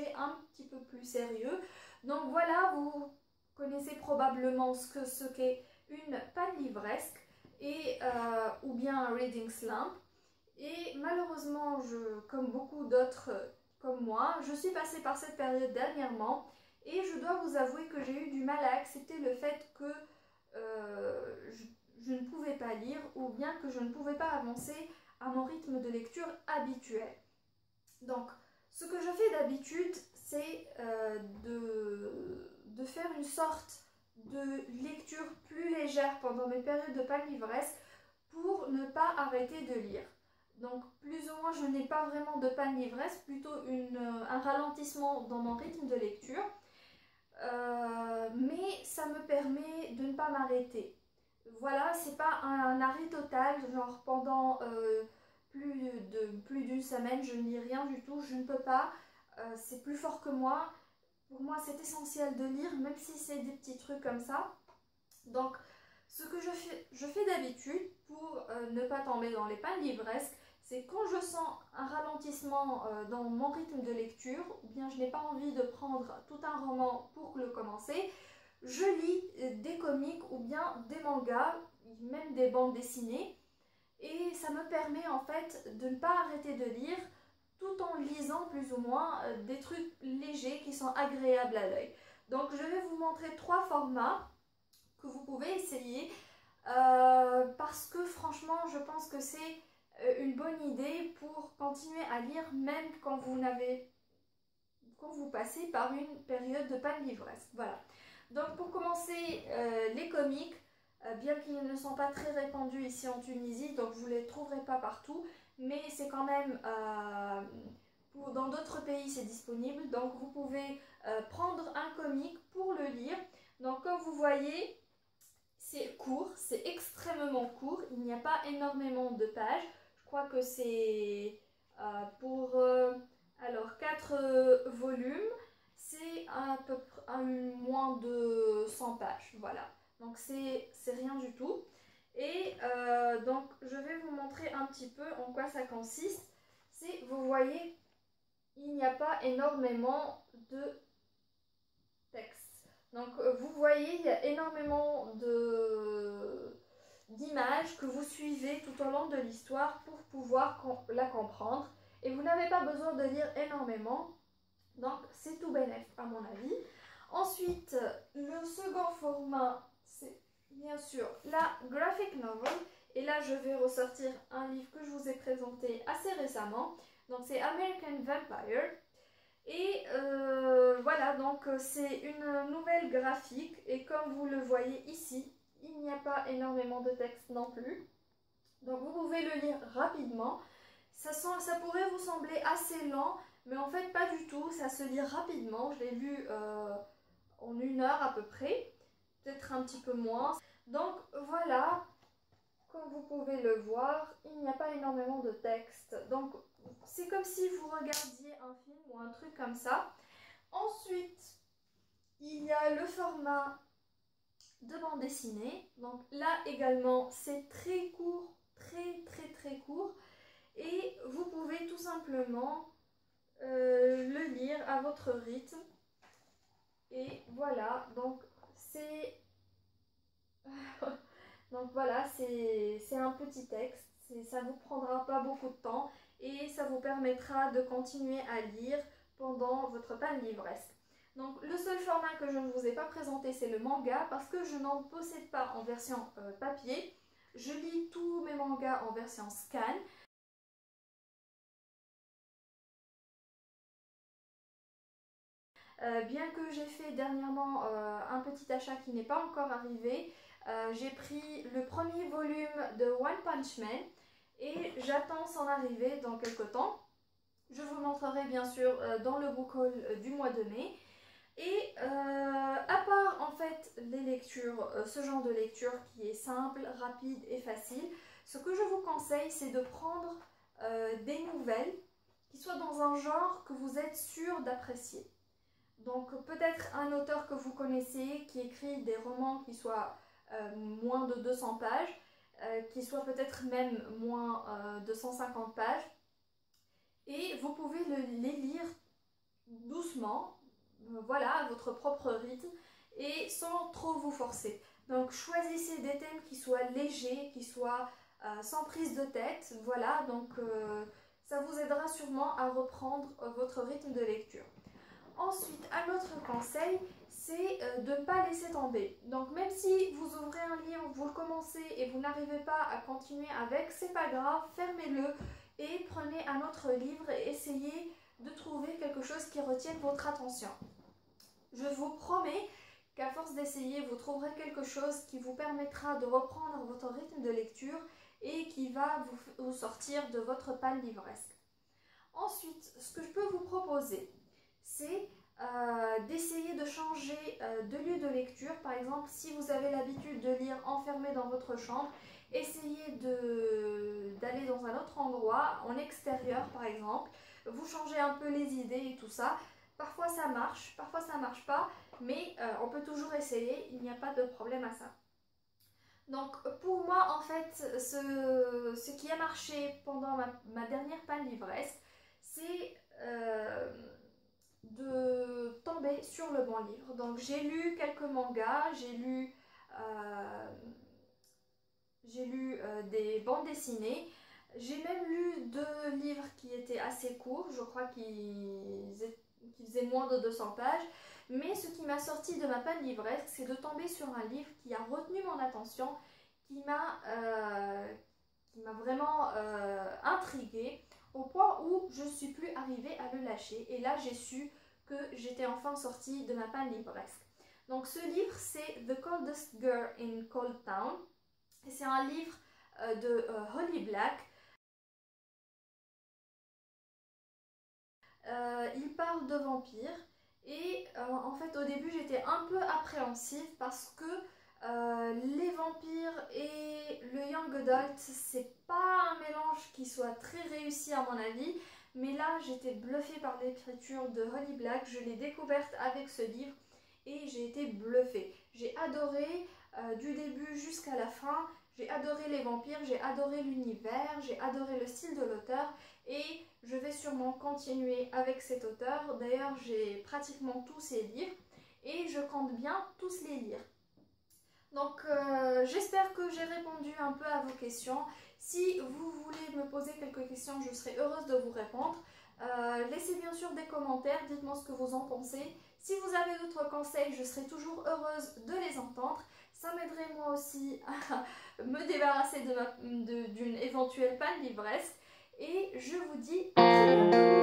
sujet un petit peu plus sérieux. Donc voilà, vous connaissez probablement ce qu'est une panne livresque et, ou bien un reading slump. Et malheureusement, comme beaucoup d'autres comme moi, je suis passée par cette période dernièrement et je dois vous avouer que j'ai eu du mal à accepter le fait que je ne pouvais pas lire ou bien que je ne pouvais pas avancer à mon rythme de lecture habituel. Donc, ce que je fais d'habitude, c'est de faire une sorte de lecture plus légère pendant mes périodes de panne livresque pour ne pas arrêter de lire. Donc, plus ou moins, je n'ai pas vraiment de panne livresque, plutôt un ralentissement dans mon rythme de lecture. Mais ça me permet de ne pas m'arrêter. Voilà, c'est pas un arrêt total, genre pendant plus d'une semaine, je ne lis rien du tout, je ne peux pas, c'est plus fort que moi. Pour moi, c'est essentiel de lire, même si c'est des petits trucs comme ça. Donc, ce que je fais d'habitude pour ne pas tomber dans les pannes livresques, c'est quand je sens un ralentissement dans mon rythme de lecture, ou bien je n'ai pas envie de prendre tout un roman pour le commencer, je lis des comics ou bien des mangas, même des bandes dessinées, et ça me permet en fait de ne pas arrêter de lire tout en lisant plus ou moins des trucs légers qui sont agréables à l'œil. Donc je vais vous montrer 3 formats que vous pouvez essayer parce que franchement je pense que c'est une bonne idée pour continuer à lire même quand vous passez par une période de panne livresque. Voilà. Donc pour commencer, les comics, bien qu'ils ne sont pas très répandus ici en Tunisie, donc vous ne les trouverez pas partout, mais c'est quand même, dans d'autres pays c'est disponible, donc vous pouvez prendre un comic pour le lire. Donc comme vous voyez, c'est court, c'est extrêmement court, il n'y a pas énormément de pages, je crois que c'est pour... alors, 4 volumes, c'est à peu près moins de 100 pages, voilà. Donc, c'est rien du tout. Et donc, je vais vous montrer un petit peu en quoi ça consiste. Vous voyez, il n'y a pas énormément de texte. Donc, vous voyez, il y a énormément d'images que vous suivez tout au long de l'histoire pour pouvoir la comprendre. Et vous n'avez pas besoin de lire énormément, donc c'est tout bénef à mon avis. Ensuite, le second format, c'est bien sûr la graphic novel. Et là, je vais ressortir un livre que je vous ai présenté assez récemment. Donc c'est American Vampire. Et voilà, donc c'est une nouvelle graphique. Et comme vous le voyez ici, il n'y a pas énormément de texte non plus. Donc vous pouvez le lire rapidement. Ça pourrait vous sembler assez lent, mais en fait pas du tout, ça se lit rapidement. Je l'ai lu en 1 heure à peu près, peut-être un petit peu moins. Donc voilà, comme vous pouvez le voir, il n'y a pas énormément de texte. Donc c'est comme si vous regardiez un film ou un truc comme ça. Ensuite, il y a le format de bande dessinée. Donc là également, c'est très court, très court. Et vous pouvez tout simplement le lire à votre rythme. Et voilà, donc c'est donc voilà, c'est un petit texte. Ça ne vous prendra pas beaucoup de temps et ça vous permettra de continuer à lire pendant votre panne livresque. Donc le seul format que je ne vous ai pas présenté, c'est le manga parce que je n'en possède pas en version papier. Je lis tous mes mangas en version scan. Bien que j'ai fait dernièrement un petit achat qui n'est pas encore arrivé, j'ai pris le premier volume de One Punch Man et j'attends son arrivée dans quelques temps. Je vous montrerai bien sûr dans le book haul du mois de mai. Et à part en fait les lectures, ce genre de lecture qui est simple, rapide et facile, ce que je vous conseille c'est de prendre des nouvelles qui soient dans un genre que vous êtes sûr d'apprécier. Donc peut-être un auteur que vous connaissez qui écrit des romans qui soient moins de 200 pages, qui soient peut-être même moins de 150 pages. Et vous pouvez les lire doucement, voilà, à votre propre rythme et sans trop vous forcer. Donc choisissez des thèmes qui soient légers, qui soient sans prise de tête, voilà, donc ça vous aidera sûrement à reprendre votre rythme de lecture. Ensuite, un autre conseil, c'est de ne pas laisser tomber. Donc même si vous ouvrez un livre, vous le commencez et vous n'arrivez pas à continuer avec, c'est pas grave, fermez-le et prenez un autre livre et essayez de trouver quelque chose qui retienne votre attention. Je vous promets qu'à force d'essayer, vous trouverez quelque chose qui vous permettra de reprendre votre rythme de lecture et qui va vous sortir de votre panne livresque. Ensuite, ce que je peux vous proposer, c'est d'essayer de changer de lieu de lecture. Par exemple, si vous avez l'habitude de lire enfermé dans votre chambre, essayez d'aller dans un autre endroit, en extérieur par exemple. Vous changez un peu les idées et tout ça. Parfois ça marche, parfois ça marche pas, mais on peut toujours essayer, il n'y a pas de problème à ça. Donc pour moi en fait, ce qui a marché pendant ma dernière panne livresque, c'est de tomber sur le bon livre. Donc j'ai lu quelques mangas, j'ai lu des bandes dessinées, j'ai même lu 2 livres qui étaient assez courts, je crois qu'ils faisaient moins de 200 pages. Mais ce qui m'a sorti de ma panne livresque, c'est de tomber sur un livre qui a retenu mon attention, qui m'a vraiment intriguée au point où je ne suis plus arrivée à le lâcher. Et là, j'ai su que j'étais enfin sortie de ma panne livresque. Donc ce livre, c'est The Coldest Girl in Cold Town. Et c'est un livre de Holly Black. Il parle de vampires. Et en fait, au début, j'étais un peu appréhensive parce que les vampires et le young adult, c'est pas un mélange qui soit très réussi à mon avis. Mais là, j'étais bluffée par l'écriture de Holly Black. Je l'ai découverte avec ce livre et j'ai été bluffée. J'ai adoré du début jusqu'à la fin. J'ai adoré les vampires, j'ai adoré l'univers, j'ai adoré le style de l'auteur et je vais sûrement continuer avec cet auteur. D'ailleurs, j'ai pratiquement tous ses livres et je compte bien tous les lire. Donc, j'espère que j'ai répondu un peu à vos questions. Si vous voulez me poser quelques questions, je serai heureuse de vous répondre. Laissez bien sûr des commentaires, dites-moi ce que vous en pensez. Si vous avez d'autres conseils, je serai toujours heureuse de les entendre. Ça m'aiderait moi aussi à me débarrasser d'une éventuelle panne livresque. Et je vous dis à très bientôt.